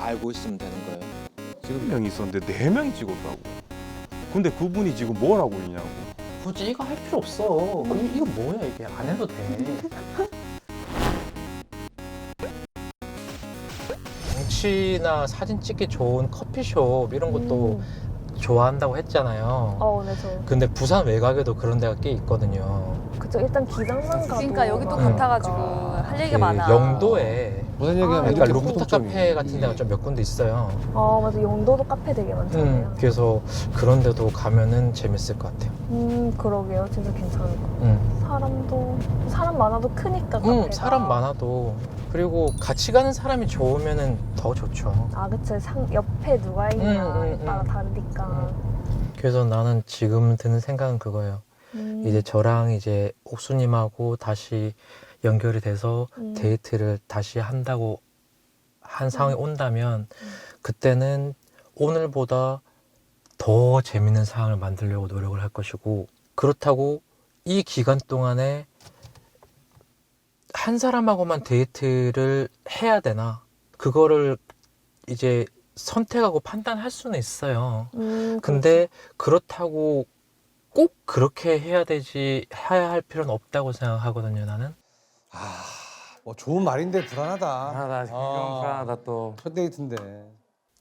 알고 있으면 되는 거예요? 지금 명이 있었는데 4명이 찍었다고. 근데 그분이 지금 뭘 하고 있냐고. 굳이 이거 할 필요 없어. 이거 뭐야 이게 안 해도 돼. 정치나 사진 찍기 좋은 커피숍 이런 것도 좋아한다고 했잖아요. 네, 저. 근데 부산 외곽에도 그런 데가 꽤 있거든요. 그쵸, 일단 기장만 가도. 그러니까 여기도 많으니까. 같아가지고 할 얘기가 많아. 영도에 무슨 얘기하면 그러니까 이렇게 루프탑 카페 같은 데가 좀 몇 군데 있어요. 맞아. 영도도 카페 되게 많잖아요. 그래서 그런 데도 가면은 재밌을 것 같아요. 그러게요. 진짜 괜찮을 것 같아요. 사람 많아도 크니까 카페가. 사람 많아도 그리고 같이 가는 사람이 좋으면은 더 좋죠. 아, 그쵸. 옆에 누가 있냐에 따라 다르니까. 그래서 나는 지금 드는 생각은 그거예요. 이제 저랑 이제 옥수님하고 다시 연결이 돼서 데이트를 다시 한다고 한 상황이 온다면 그때는 오늘보다 더 재밌는 상황을 만들려고 노력을 할 것이고, 그렇다고 이 기간 동안에 한 사람하고만 데이트를 해야 되나, 그거를 이제 선택하고 판단할 수는 있어요. 근데 그렇다고 꼭 그렇게 해야 할 필요는 없다고 생각하거든요, 나는. 뭐 좋은 말인데 불안하다. 불안하다. 불안하다 또. 첫 데이트인데.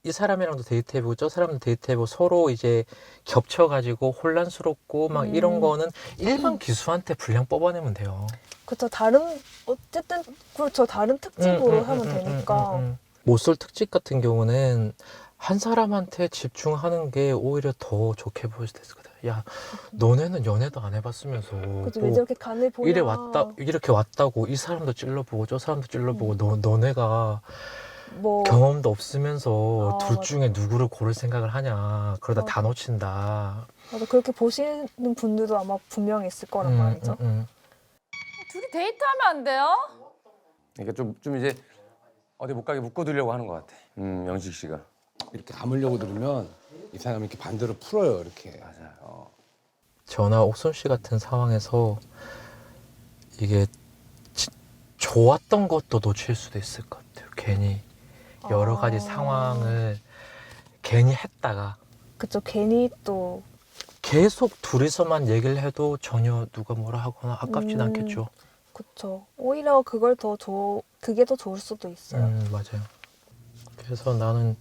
이 사람이랑도 데이트해보고 저 사람도 데이트해보고 서로 이제 겹쳐가지고 혼란스럽고 막 이런 거는 일반 기수한테 분량 뽑아내면 돼요. 그쵸. 어쨌든, 그렇죠. 다른 특집으로 하면 되니까. 모쏠 특집 같은 경우는 한 사람한테 집중하는 게 오히려 더 좋게 보일 수도 있을 거다. 야, 너네는 연애도 안 해봤으면서 그죠. 뭐 왜 저렇게 간을 보냐. 이렇게 왔다고 이 사람도 찔러보고 저 사람도 찔러보고 너네가 뭐. 경험도 없으면서 둘 맞아. 중에 누구를 고를 생각을 하냐. 그러다 다 놓친다. 맞아. 그렇게 보시는 분들도 아마 분명히 있을 거란 말이죠. 둘이 데이트하면 안 돼요? 그러니까 좀 이제 어디 못 가게 묶어두려고 하는 것 같아. 영식 씨가. 이렇게 감으려고 들으면 이 사람이 이렇게 반대로 풀어요. 이렇게. 맞아요. 저나 옥순 씨 같은 상황에서 이게 좋았던 것도 놓칠 수도 있을 것 같아요. 괜히 여러 가지 상황을 괜히 했다가 그쵸. 괜히 또. 계속 둘이서만 얘기를 해도 전혀 누가 뭐라 하거나 아깝진 않겠죠. 그쵸. 오히려 그게 더 좋을 수도 있어요. 맞아요. 그래서 나는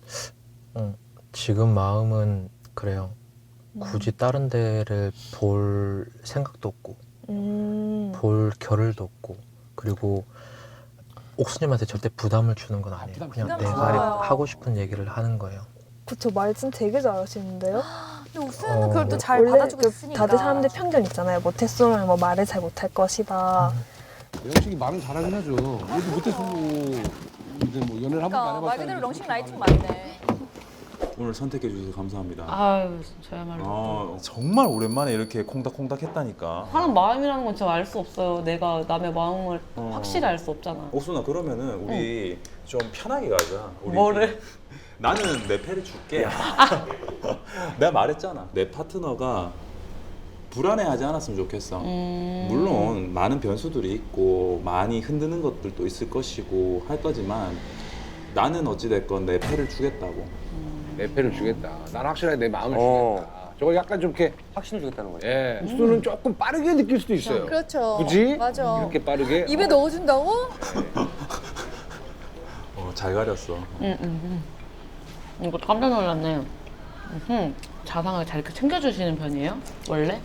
지금 마음은 그래요. 굳이 다른 데를 볼 생각도 없고 볼 겨를도 없고, 그리고 옥수님한테 절대 부담을 주는 건 아니에요. 그냥 부담 내가 좋아요. 하고 싶은 얘기를 하는 거예요. 그쵸. 말씀 되게 잘하시는데요. 근데 옥수는 그걸 또 잘 원래 받아주고 그 있으니까. 다들 사람들 편견 있잖아요. 모태솔로는 뭐 말을 잘 못할 것이다. 영식이 말은 잘하긴 하죠. 얘도 못해서 이제 뭐 연애를 한 번도 안 그러니까 말 해봤다는 그대로 게 렁싱 그렇게 라이팅 말해. 맞네. 오늘 선택해 주셔서 감사합니다. 아유, 저야말로. 정말 오랜만에 이렇게 콩닥콩닥 했다니까. 사람 마음이라는 건 진짜 알 수 없어요. 내가 남의 마음을 확실히 알 수 없잖아. 옥순아, 그러면은 우리 좀 편하게 가자. 우리 뭐를? 나는 내 패를 줄게. 내가 말했잖아. 내 파트너가 불안해하지 않았으면 좋겠어. 물론 많은 변수들이 있고 많이 흔드는 것들도 있을 것이고 할 거지만 나는 어찌됐건 내 패를 주겠다고. 내 패를 주겠다. 난 확실하게 내 마음을 주겠다. 저걸 약간 좀 이렇게 확신을 주겠다는 거지. 예, 수는 조금 빠르게 느낄 수도 있어요. 그렇죠. 굳이? 맞아. 이렇게 빠르게. 입에 넣어준다고? 잘 가렸어. 이거 깜짝 놀랐네. 자상하게 잘 이렇게 챙겨주시는 편이에요? 원래?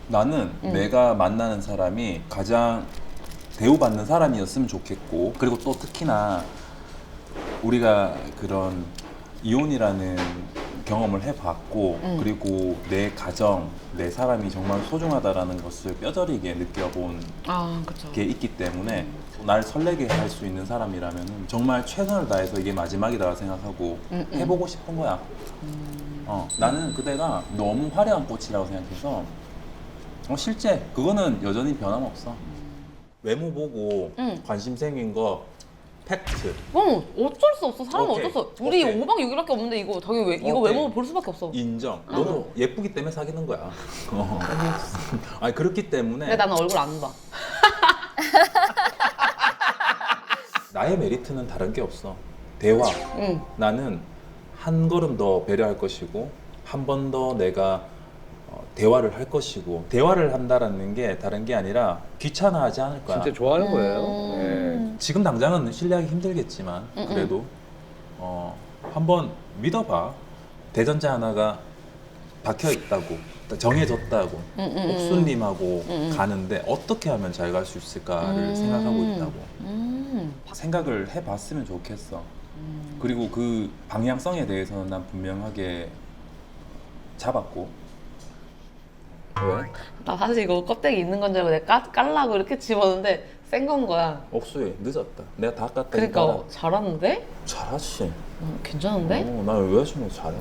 나는 내가 만나는 사람이 가장 대우받는 사람이었으면 좋겠고, 그리고 또 특히나 우리가 그런 이혼이라는 경험을 해봤고, 그리고 내 가정, 내 사람이 정말 소중하다라는 것을 뼈저리게 느껴본 그쵸. 게 있기 때문에 날 설레게 할 수 있는 사람이라면 정말 최선을 다해서 이게 마지막이다 생각하고 해보고 싶은 거야. 나는 그대가 너무 화려한 꽃이라고 생각해서 실제 그거는 여전히 변함없어. 외모 보고 관심 생긴 거 팩트. 어쩔 수 없어. 사람은 오케이. 어쩔 수 없어. 우리 오케이. 5박 6일밖에 없는데 이거 당연히 이거 오케이. 외모 볼 수밖에 없어. 인정. 너도 예쁘기 때문에 사귀는 거야. 아니 그렇기 때문에 근데 나는 얼굴 안 봐. 나의 메리트는 다른 게 없어. 대화. 응. 나는 한 걸음 더 배려할 것이고 한 번 더 내가 대화를 할 것이고 대화를 한다라는 게 다른 게 아니라 귀찮아하지 않을 거야. 진짜 좋아하는 거예요. 예. 지금 당장은 신뢰하기 힘들겠지만 그래도 한번 믿어봐. 대전제 하나가 박혀 있다고 정해졌다고 옥수님하고 가는데 어떻게 하면 잘 갈 수 있을까를 생각하고 있다고. 생각을 해봤으면 좋겠어. 그리고 그 방향성에 대해서는 난 분명하게 잡았고. 왜? 나 사실 이거 껍데기 있는 건 줄 알고 내가 깔라고 이렇게 집었는데 센 건 거야. 옥수에 늦었다. 내가 다 깠다니까. 그러니까 잘하는데? 잘하지. 괜찮은데? 나 여자친구 잘해.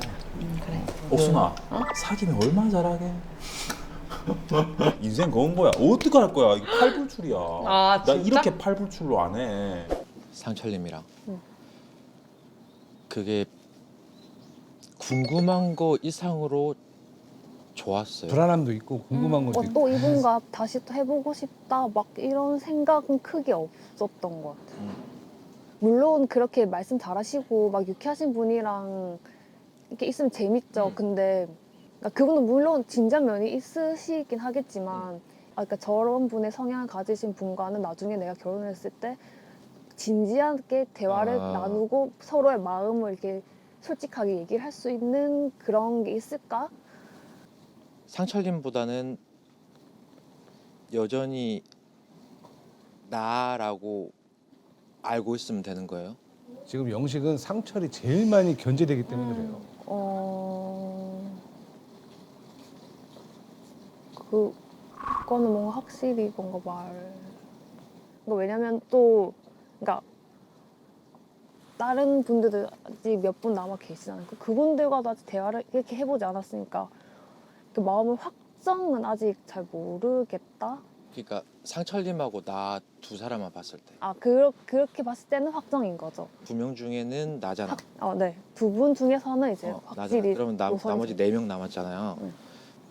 그래. 옥순아, 사귀면 얼마나 잘하게? 인생 그런 거야. 어떻게 할 거야? 이거 팔불출이야. 아, 나 진짜? 이렇게 팔불출로 안 해. 상철님이랑 그게 궁금한 거 이상으로 좋았어요. 불안함도 있고 궁금한 것도 있고. 또 이분과 다시 또 해보고 싶다 막 이런 생각은 크게 없었던 것 같아요. 물론 그렇게 말씀 잘하시고 막 유쾌하신 분이랑 이렇게 있으면 재밌죠. 근데 그러니까 그분은 물론 진지한 면이 있으시긴 하겠지만 그러니까 저런 분의 성향을 가지신 분과는 나중에 내가 결혼했을 때 진지하게 대화를 나누고 서로의 마음을 이렇게 솔직하게 얘기를 할 수 있는 그런 게 있을까? 상철님보다는 여전히 나라고 알고 있으면 되는 거예요? 지금 영식은 상철이 제일 많이 견제되기 때문에 그래요. 그거는 뭔가 확실히 뭔가 그러니까 왜냐면 또 그러니까 다른 분들도 아직 몇 분 남아 계시잖아요. 그분들과도 아직 대화를 이렇게 해보지 않았으니까 그 마음을 확정은 아직 잘 모르겠다. 그러니까 상철님하고 나 두 사람만 봤을 때 그렇게 봤을 때는 확정인 거죠. 두 명 중에는 나잖아. 네. 두 분 중에서는 이제 나잖아. 확실히 그러면 우선이죠. 나머지 4명 남았잖아요.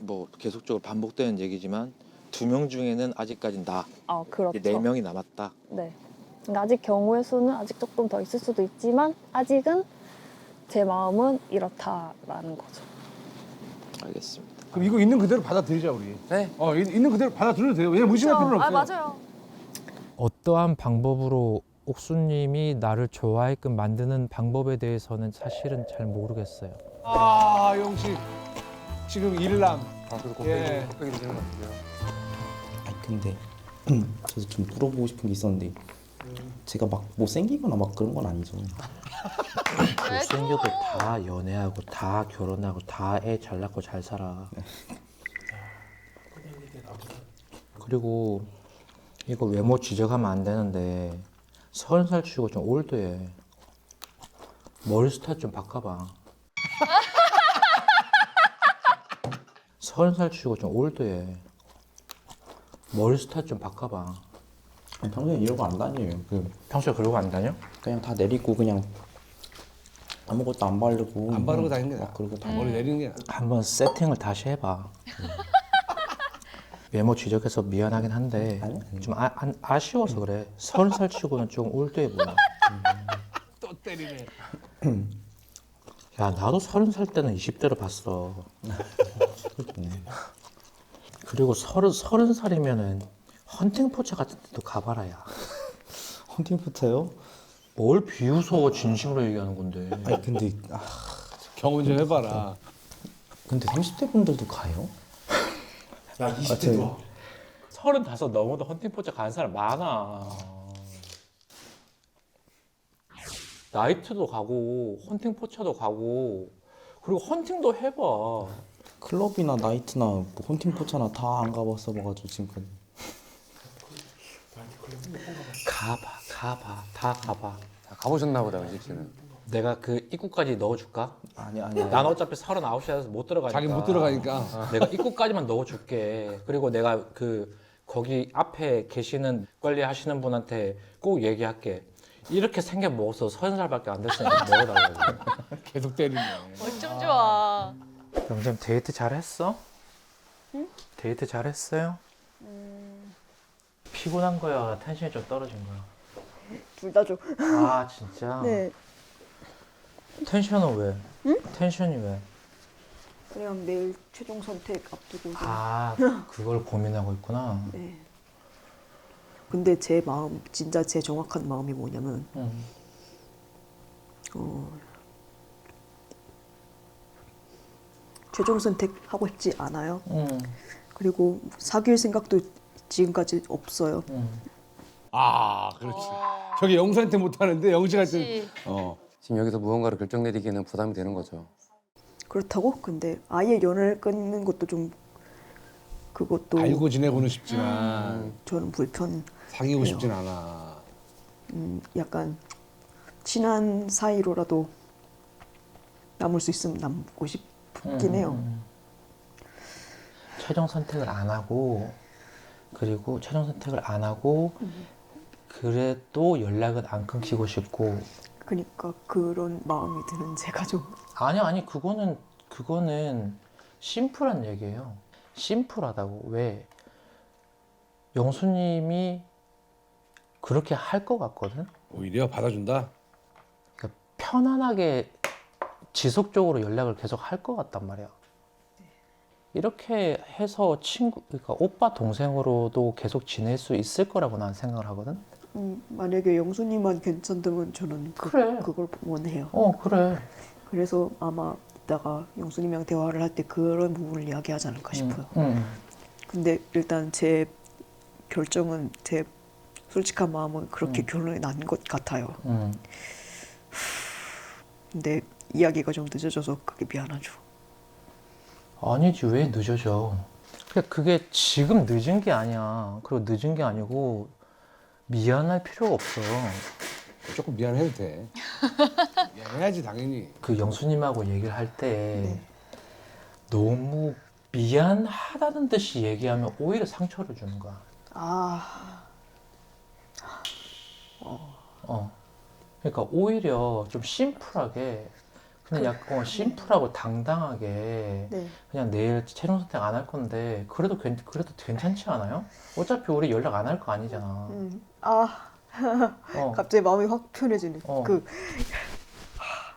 뭐 계속적으로 반복되는 얘기지만 2명 중에는 아직까지 나. 그렇죠. 4명이 남았다. 네. 그러니까 아직 경우의 수는 아직 조금 더 있을 수도 있지만 아직은 제 마음은 이렇다라는 거죠. 알겠습니다. 그럼 이거 있는 그대로 받아들이자 우리. 네. 있는 그대로 받아들여도 돼요. 왜냐면 무심할 필요는 없어요. 맞아요. 어떠한 방법으로 옥수님이 나를 좋아하게끔 만드는 방법에 대해서는 사실은 잘 모르겠어요. 영식 지금 일남. 그래도 예. 곱빼기 드시는 것 같은데요. 아니 근데 저도 좀 물어보고 싶은 게 있었는데 제가 막 못생기거나 막 그런 건 아니죠. 못생겨도 다 연애하고 다 결혼하고 다 애 잘 낳고 잘 살아. 그리고 이거 외모 지적하면 안 되는데 30살 치고 좀 올드해. 머리 스타일 좀 바꿔봐. 30살 치고 좀 올드해. 머리 스타일 좀 바꿔봐. 평소에 이러고 안 다녀요. 평소에 그러고 안 다녀? 그냥 다 내리고 그냥 아무것도 안 바르고 안 바르고 다니는 게 막 나아. 그러고 다 머리 내리는 게 나아. 한번 세팅을 다시 해봐. 외모 지적해서 미안하긴 한데 아니. 좀 아쉬워서 그래. 30살 치고는 좀 올드해 보여. 또 때리네. 야, 나도 30살 때는 20대로 봤어. 그리고 30살이면은 헌팅포차 같은 데도 가봐라, 야. 헌팅포차요? 뭘 비웃어, 진심으로 얘기하는 건데. 아니 근데 경험 좀 해봐라. 근데 30대 분들도 가요? 야 20대 도 35 넘어도 헌팅포차 가는 사람 많아. 나이트도 가고, 헌팅포차도 가고, 그리고 헌팅도 해봐. 클럽이나 나이트나 뭐 헌팅포차나 다 안 가봤어 봐가지고 지금까지. 가봐. 다 가봐. 가보셨나 보다, 은식 씨는. 내가 그 입구까지 넣어줄까? 아니 난 어차피 39이라서 못 들어가니까. 자기 못 들어가니까. 내가 입구까지만 넣어줄게. 그리고 내가 거기 앞에 계시는 관리하시는 분한테 꼭 얘기할게. 이렇게 생겨 먹어서 30살밖에 안 됐으니까 먹어달라고. 계속 때리네. 어쩜 좋아. 영점 데이트 잘했어? 응? 데이트 잘했어요? 피곤한 거야? 텐션이 좀 떨어진 거야? 둘 다 좀. 아 진짜? 네. 텐션은 왜? 응? 텐션이 왜? 그냥 내일 최종 선택 앞두고. 아, 그걸 고민하고 있구나. 네. 근데 제 마음, 진짜 제 정확한 마음이 뭐냐면 최종 선택하고 싶지 않아요. 그리고 사귈 생각도 지금까지 없어요. 아, 그렇지. 저게 영수한테 못하는데 영식한테. 그치. 지금 여기서 무언가를 결정 내리기에는 부담이 되는 거죠. 그렇다고? 근데 아예 연애를 끊는 것도 좀 그것도 알고 지내고는 싶지만 저는 불편. 사귀고 싶진 않아. 약간 친한 사이로라도 남을 수 있으면 남고 싶긴 해요. 최종 선택을 안 하고 그리고 최종 선택을 안 하고 그래도 연락은 안 끊기고 싶고. 그러니까 그런 마음이 드는 제가 좀 아니 그거는 심플한 얘기예요. 심플하다고. 왜? 영수님이 그렇게 할 것 같거든. 오히려 받아준다. 그러니까 편안하게 지속적으로 연락을 계속 할 것 같단 말이야. 이렇게 해서 그러니까 오빠 동생으로도 계속 지낼 수 있을 거라고 난 생각을 하거든. 만약에 영수님만 괜찮다면 저는 그래. 그걸 원해요. 그래. 그래서 아마 이따가 영수님이랑 대화를 할 때 그런 부분을 이야기하지 않을까 싶어요. 근데 일단 제 결정은 제 솔직한 마음은 그렇게 결론이 난 것 같아요. 근데 이야기가 좀 늦어져서 그게 미안하죠. 아니지, 왜 늦어져? 그게 지금 늦은 게 아니야. 그리고 늦은 게 아니고 미안할 필요가 없어. 조금 미안해도 돼. 미안해야지 당연히. 그 영수님하고 얘기를 할 때 너무 미안하다는 듯이 얘기하면 오히려 상처를 주는 거야. 그러니까 오히려 좀 심플하게 그냥 약간 심플하고 당당하게 그냥 내일 최종 선택 안 할 건데 그래도 괜찮지 않아요? 어차피 우리 연락 안 할 거 아니잖아. 갑자기 마음이 확 편해지네.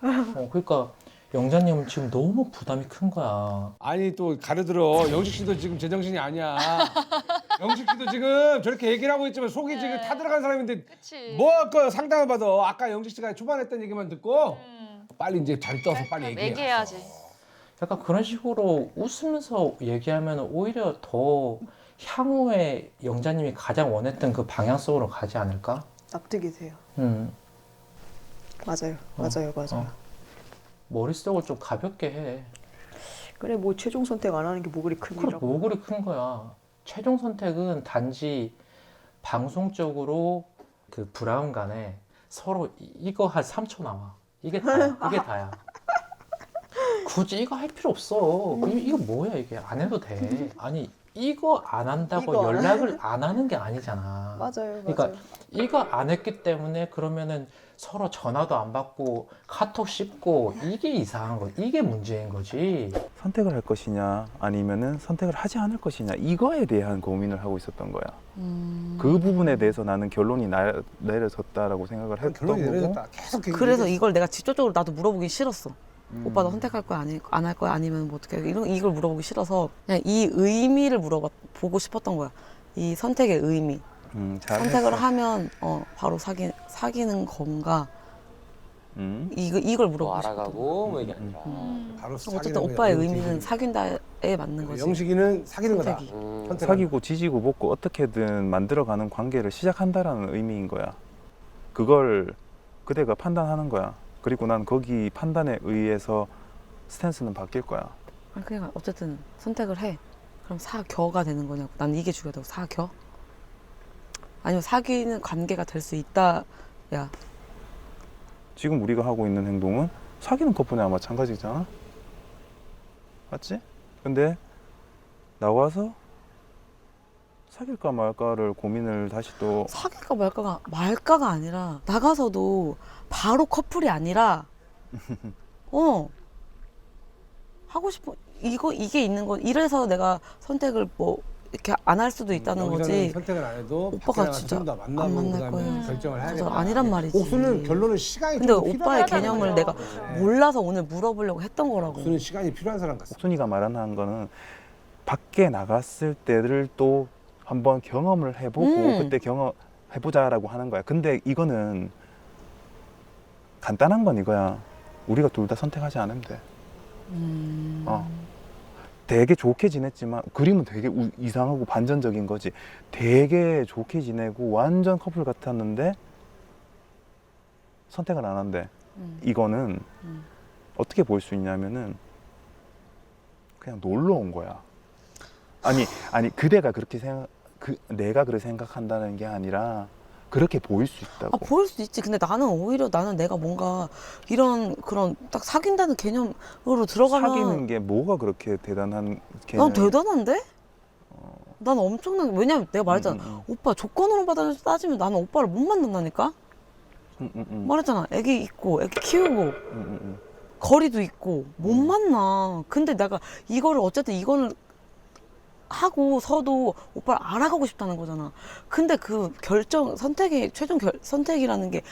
그러니까 영자님은 지금 너무 부담이 큰 거야. 아니 또 가려들어. 영식 씨도 지금 제정신이 아니야. 영식 씨도 지금 저렇게 얘기를 하고 있지만 속이 지금 타들어간 사람인데 그치. 뭐 할 거야 상담을 받아. 아까 영식 씨가 초반에 했던 얘기만 듣고 빨리 이제 잘 떠서 빨리 얘기해. 얘기해야지. 약간 그런 식으로 웃으면서 얘기하면 오히려 더 향후에 영자님이 가장 원했던 그 방향성으로 가지 않을까? 납득이 돼요. 맞아요. 머릿속을 좀 가볍게 해. 그래 뭐 최종 선택 안 하는 게 뭐 그리 큰 그래, 일이라고. 뭐 그리 큰 거야. 최종 선택은 단지 방송적으로 그 브라운 간에 서로 이거 한 3초 나와. 이게 다야. 이게 다야. 굳이 이거 할 필요 없어. 이거 뭐야 이게. 안 해도 돼. 아니 이거 안 한다고 이거 안 연락을 안 하는 게 아니잖아. 맞아요. 그러니까 이거 안 했기 때문에 그러면은 서로 전화도 안 받고 카톡 씹고 이게 이상한 거. 이게 문제인 거지. 선택을 할 것이냐 아니면은 선택을 하지 않을 것이냐 이거에 대한 고민을 하고 있었던 거야. 그 부분에 대해서 나는 결론이 내려졌다라고 생각을 했던 결론이 거고. 내려졌다. 계속 그래서 이걸 내가 직접적으로 나도 물어보기 싫었어. 오빠도 선택할 거야 안 할 거야 아니면 뭐 어떻게 이걸 물어보기 싫어서 그냥 이 의미를 물어보고 싶었던 거야. 이 선택의 의미. 선택을 하면 바로 사귀는 건가? 이걸 물어보고 싶었던 거야. 알아가고 뭐 이게 아니라. 바로 어쨌든 오빠의 의미는 사귄다에 맞는 거지. 영식이는 사귀는 거다. 선택이. 사귀고 지지고 볶고 어떻게든 만들어가는 관계를 시작한다라는 의미인 거야. 그걸 그대가 판단하는 거야. 그리고 난 거기 판단에 의해서 스탠스는 바뀔 거야. 그러니까 어쨌든 선택을 해. 그럼 사겨가 되는 거냐고. 난 이게 중요하다고. 사겨? 아니면 사귀는 관계가 될 수 있다. 야. 지금 우리가 하고 있는 행동은 사귀는 커플이나 마찬가지잖아. 맞지? 근데 나와서 사귈까 말까를 고민을 다시 또 사귈까 말까가 아니라 나가서도 바로 커플이 아니라 하고 싶어 이게 있는 거 이래서 내가 선택을 뭐 이렇게 안 할 수도 있다는 여기서는 거지. 선택을 안 해도 오빠가 밖에 나가서 진짜 좀 더 안 만나고 만날 그다음에 거예요. 결정을 그래서 해야겠다. 아니란 말이지. 옥수는 결론은 시간이 근데 좀 오빠의 필요하다는 개념을 거죠. 내가 네. 몰라서 오늘 물어보려고 했던 거라고. 옥수는 시간이 필요한 사람 같습니다. 옥순이가 말하는 거는 밖에 나갔을 때를 또 한번 경험을 해보고 그때 경험해보자라고 하는 거야. 근데 이거는 간단한 건 이거야. 우리가 둘 다 선택하지 않으면 돼. 되게 좋게 지냈지만 그림은 되게 이상하고 반전적인 거지. 되게 좋게 지내고 완전 커플 같았는데 선택을 안 한대. 이거는 어떻게 볼 수 있냐면은 그냥 놀러 온 거야. 아니 그대가 그렇게 내가 그렇게 생각한다는 게 아니라 그렇게 보일 수 있다고. 보일 수도 있지. 근데 나는 오히려 내가 뭔가 이런 그런 딱 사귄다는 개념으로 들어가면 사귀는 게 뭐가 그렇게 대단한 개념? 난 대단한데? 난 엄청난 왜냐면 내가 말했잖아. 오빠 조건으로 따지면 나는 오빠를 못 만난다니까? 말했잖아. 애기 있고 애기 키우고 거리도 있고 못 만나. 근데 내가 이거를 어쨌든 이거는 하고서도 오빠를 알아가고 싶다는 거잖아. 근데 그 최종 선택이라는 게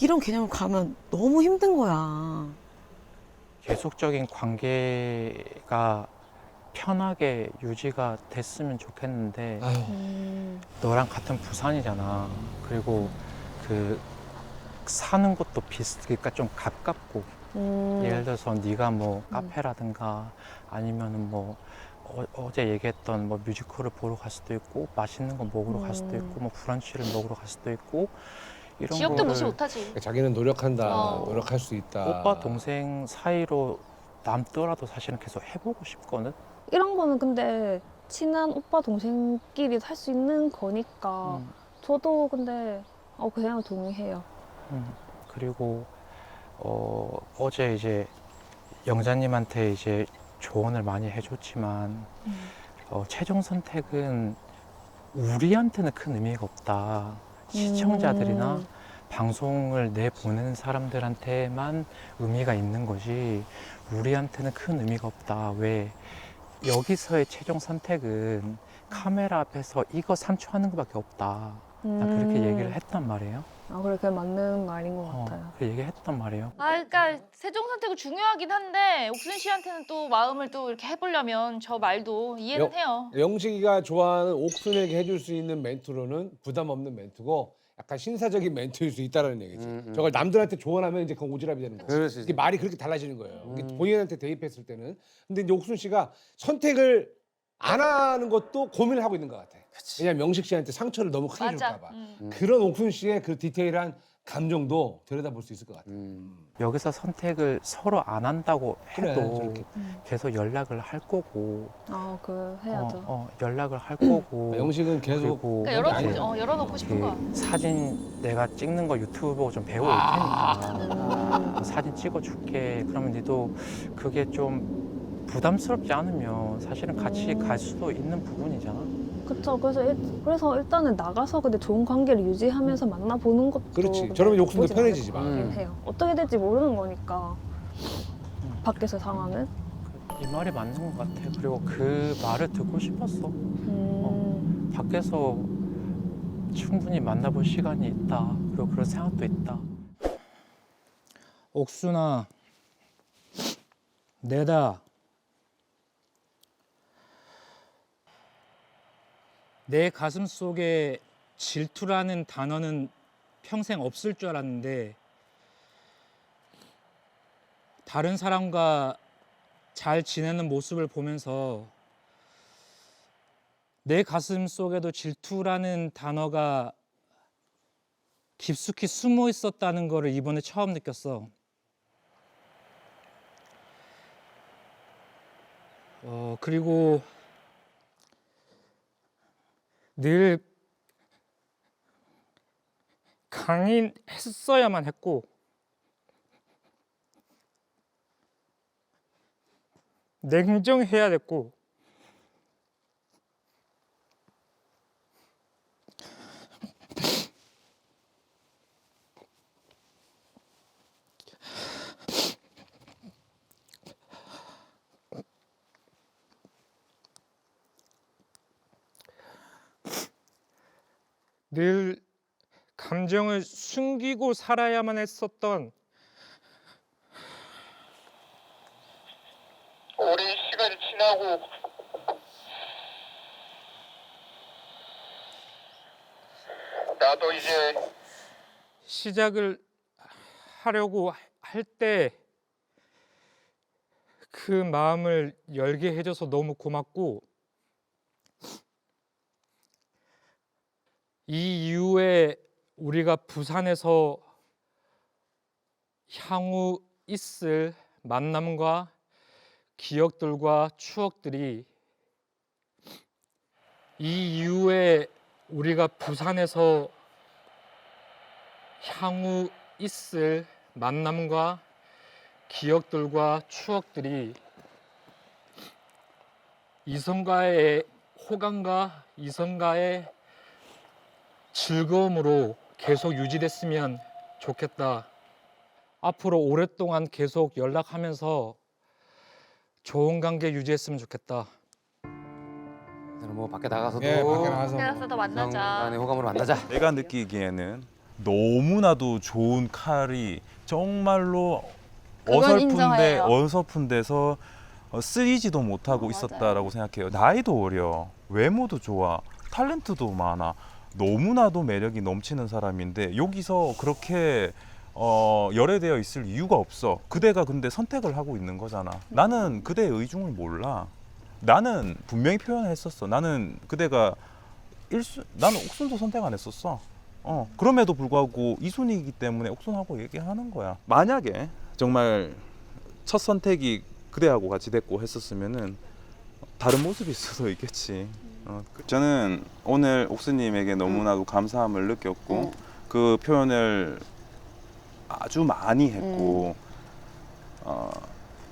이런 개념을 가면 너무 힘든 거야. 계속적인 관계가 편하게 유지가 됐으면 좋겠는데 너랑 같은 부산이잖아. 그리고 그 사는 곳도 그러니까 좀 가깝고 예를 들어서 네가 뭐 카페라든가 아니면은 뭐 어제 얘기했던 뭐 뮤지컬을 보러 갈 수도 있고 맛있는 거 먹으러 갈 수도 있고 뭐 브런치를 먹으러 갈 수도 있고 이런 지역도 무시 거를 못하지. 자기는 노력한다. 노력할 수 있다. 오빠 동생 사이로 남더라도 사실은 계속 해보고 싶거든. 이런 거는 근데 친한 오빠 동생끼리 할 수 있는 거니까 저도 근데 그 생각 동의해요. 그리고 어제 이제 영자님한테 이제 조언을 많이 해줬지만 최종 선택은 우리한테는 큰 의미가 없다. 시청자들이나 방송을 내보내는 사람들한테만 의미가 있는 거지 우리한테는 큰 의미가 없다. 왜? 여기서의 최종 선택은 카메라 앞에서 이거 3초 하는 것밖에 없다. 나 그렇게 얘기를 했단 말이에요. 그렇게 맞는 말인 것 같아요. 그 얘기했단 말이에요. 그러니까 세종 선택은 중요하긴 한데 옥순 씨한테는 또 마음을 또 이렇게 해보려면 저 말도 이해는 해요. 영식이가 좋아하는 옥순에게 해줄 수 있는 멘트로는 부담 없는 멘트고 약간 신사적인 멘트일 수 있다는 얘기지. 저걸 남들한테 조언하면 이제 그건 오지랖이 되는 거야. 이게 말이 그렇게 달라지는 거예요. 이게 본인한테 대입했을 때는. 근데 이제 옥순 씨가 선택을 안 하는 것도 고민을 하고 있는 것 같아. 왜냐면 명식 씨한테 상처를 너무 크게 맞아. 줄까 봐. 그런 옥순 씨의 그 디테일한 감정도 들여다볼 수 있을 것 같아. 여기서 선택을 서로 안 한다고 그래, 해도 저렇게. 계속 연락을 할 거고 해야죠. 연락을 할 거고 영식은 계속 그리고 그러니까 열어놓고 싶은 거야. 사진 내가 찍는 거 유튜브 보고 좀 배워올 테니까 사진 찍어줄게. 그러면 니도 그게 좀 부담스럽지 않으면 사실은 같이 갈 수도 있는 부분이잖아. 그렇죠. 그래서 일단은 나가서 근데 좋은 관계를 유지하면서 만나보는 것도 그렇지. 근데 저러면 옥순도 나쁘진 않을 편해지지, 것 마. 같긴 해요. 어떻게 될지 모르는 거니까 밖에서 상황은. 이 말이 맞는 것 같아. 그리고 그 말을 듣고 싶었어. 밖에서 충분히 만나볼 시간이 있다. 그리고 그런 생각도 있다. 옥순아, 내다. 내 가슴 속에 질투라는 단어는 평생 없을 줄 알았는데 다른 사람과 잘 지내는 모습을 보면서 내 가슴 속에도 질투라는 단어가 깊숙이 숨어 있었다는 것을 이번에 처음 느꼈어. 그리고 늘 강인했어야만 했고 냉정해야 됐고 늘 감정을 숨기고 살아야만 했었던 오랜 시간이 지나고 나도 이제 시작을 하려고 할 때 그 마음을 열게 해줘서 너무 고맙고, 이 이후에 우리가 부산에서 향후 있을 만남과 기억들과 추억들이, 이 이후에 우리가 부산에서 향후 있을 만남과 기억들과 추억들이 이성과의 호감과 이성과의 즐거움으로 계속 유지됐으면 좋겠다. 앞으로 오랫동안 계속 연락하면서 좋은 관계 유지했으면 좋겠다. 뭐 밖에 나가서도 예, 밖에 나가서 테라스도 만나자. 간의 호감으로 만나자. 내가 느끼기에는 너무나도 좋은 칼이 정말로 그건 인정해요. 어설픈 데서 쓰이지도 못하고 있었다라고 생각해요. 나이도 어려, 외모도 좋아, 탤런트도 많아, 너무나도 매력이 넘치는 사람인데 여기서 그렇게 열애되어 있을 이유가 없어. 그대가 근데 선택을 하고 있는 거잖아. 나는 그대의 의중을 몰라. 나는 분명히 표현했었어. 나는 그대가 나는 옥순도 선택 안 했었어. 그럼에도 불구하고 이순이기 때문에 옥순하고 얘기하는 거야. 만약에 정말 첫 선택이 그대하고 같이 됐고 했었으면은 다른 모습일 수도 있겠지. 저는 오늘 옥수님에게 너무나도 감사함을 느꼈고 그 표현을 아주 많이 했고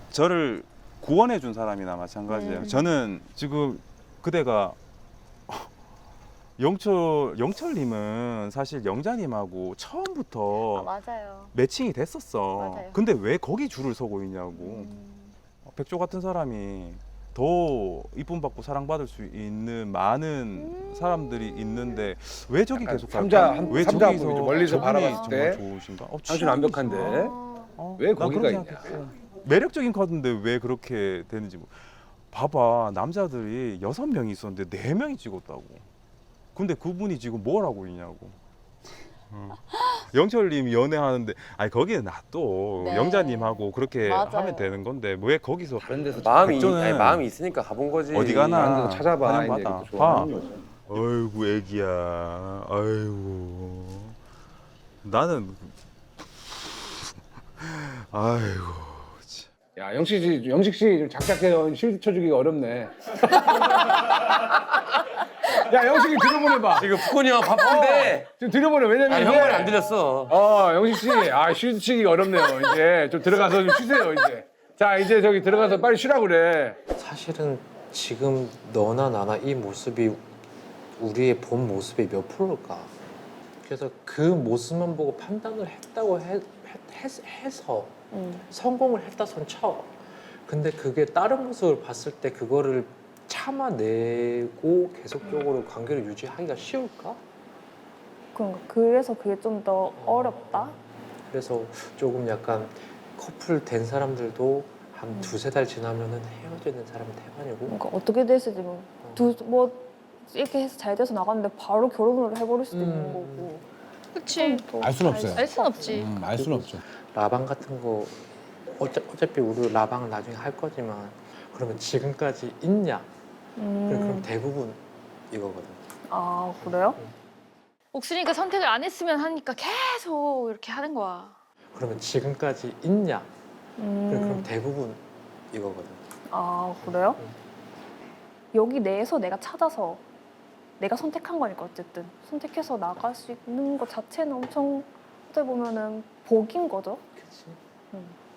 저를 구원해 준 사람이나 마찬가지예요. 저는 지금 그대가 영철님은 사실 영자님하고 처음부터 맞아요. 매칭이 됐었어. 맞아요. 근데 왜 거기 줄을 서고 있냐고. 백조 같은 사람이 더 이쁨 받고 사랑받을 수 있는 많은 사람들이 있는데 왜 저기 약간 계속 삼자 갈까? 왜 삼자 저기서 보이죠. 멀리서 저분이 바라봤을 때 정말 좋으신가? 아주 완벽한데 왜 난 거기가 그런 있냐. 생각했어. 매력적인 카드인데 왜 그렇게 되는지 봐봐. 남자들이 6명이 있었는데 4명이 찍었다고. 근데 그분이 지금 뭘 하고 있냐고. 영철님이 연애하는데 아니 거기에 놔둬. 네. 영자님하고 그렇게 맞아요. 하면 되는 건데 왜 거기서 다른 데서 마음이 있으니까 가본 거지. 어디 가나 다른 데서 찾아봐. 환영받아. 이제 봐. 좋아하는 거죠. 아이고 애기야. 아이고 나는 아이고 야 영식 씨 좀 작작해요. 쉴드 쳐주기가 어렵네. 야 영식이 들어보내봐. 지금 푸콘이 형 바쁜데. 지금 들어보내. 왜냐면 형 말 안 들렸어. 영식 씨, 쉴드 치기가 어렵네요. 이제 좀 들어가서 좀 쉬세요. 이제. 자 이제 저기 들어가서 빨리 쉬라고 그래. 사실은 지금 너나 나나 이 모습이 우리의 본 모습의 몇 프로일까? 그래서 그 모습만 보고 판단을 했다고 해서 성공을 했다 손 쳐. 근데 그게 다른 모습을 봤을 때 그거를 참아내고 계속적으로 관계를 유지하기가 쉬울까? 그래서 그게 좀 더 어렵다? 그래서 조금 약간 커플 된 사람들도 한 두세 달 지나면은 헤어지는 사람이 대반이고. 그러니까 어떻게 됐을지 뭐 이렇게 해서 잘 돼서 나갔는데 바로 결혼을 해버릴 수도 있는 거고. 그치. 알 수는 없어요. 알 순 없지. 알 수는 없죠. 라방 같은 거 어차피 우리 라방은 나중에 할 거지만 그러면 지금까지 있냐? 그럼 대부분 이거거든. 아 그래요? 옥순이가 선택을 안 했으면 하니까 계속 이렇게 하는 거야. 그러면 지금까지 있냐? 그럼 대부분 이거거든. 아 그래요? 여기 내에서 내가 찾아서 내가 선택한 거니까 어쨌든 선택해서 나갈 수 있는 것 자체는 엄청 어떻게 보면은 복인 거죠. 그치?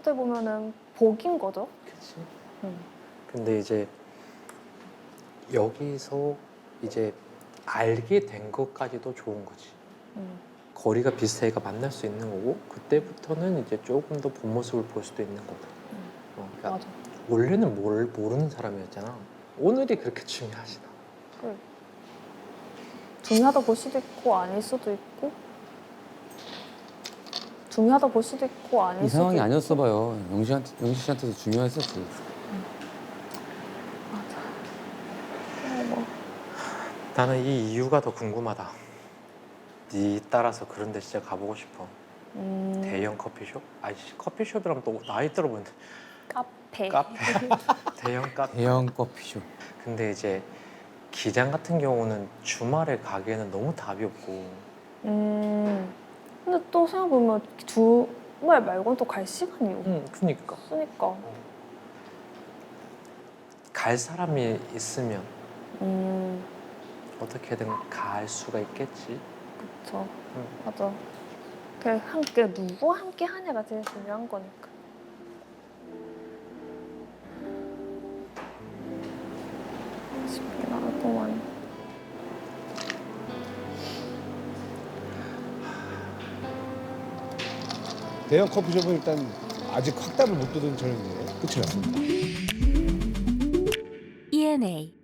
어떻게 보면은 복인 거죠. 그치? 근데 이제 여기서 이제 알게 된 것까지도 좋은 거지. 거리가 비슷하니까 만날 수 있는 거고 그때부터는 이제 조금 더 본 모습을 볼 수도 있는 거고. 그러니까 맞아. 원래는 뭘 모르는 사람이었잖아. 오늘이 그렇게 중요하지 나. 그래. 중요하다 볼 수도 있고 아닐 수도 있고 중요하다 볼 수도 있고 아닐 이 수도 상황이 있고. 아니었어 봐요. 영식 씨한테도 중요했었지. 뭐. 나는 이 이유가 더 궁금하다. 네 따라서 그런 데 진짜 가보고 싶어. 대형 커피숍? 아니 커피숍이라면 또 나이 들어보는데 카페. 대형 카페. 대형 커피숍. 근데 이제 기장 같은 경우는 주말에 가기에는 너무 답이 없고. 근데 또 생각해보면 주말 말고는 또 갈 시간이 그니까. 없으니까. 갈 사람이 있으면 어떻게든 갈 수가 있겠지. 그쵸. 맞아. 그냥 함께 누구와 함께 하냐가 제일 중요한 거니까. 쉽게 나를 동안. 대형 커피숍은 일단 아직 확답을 못 두는 저는 끝이 났습니다. ENA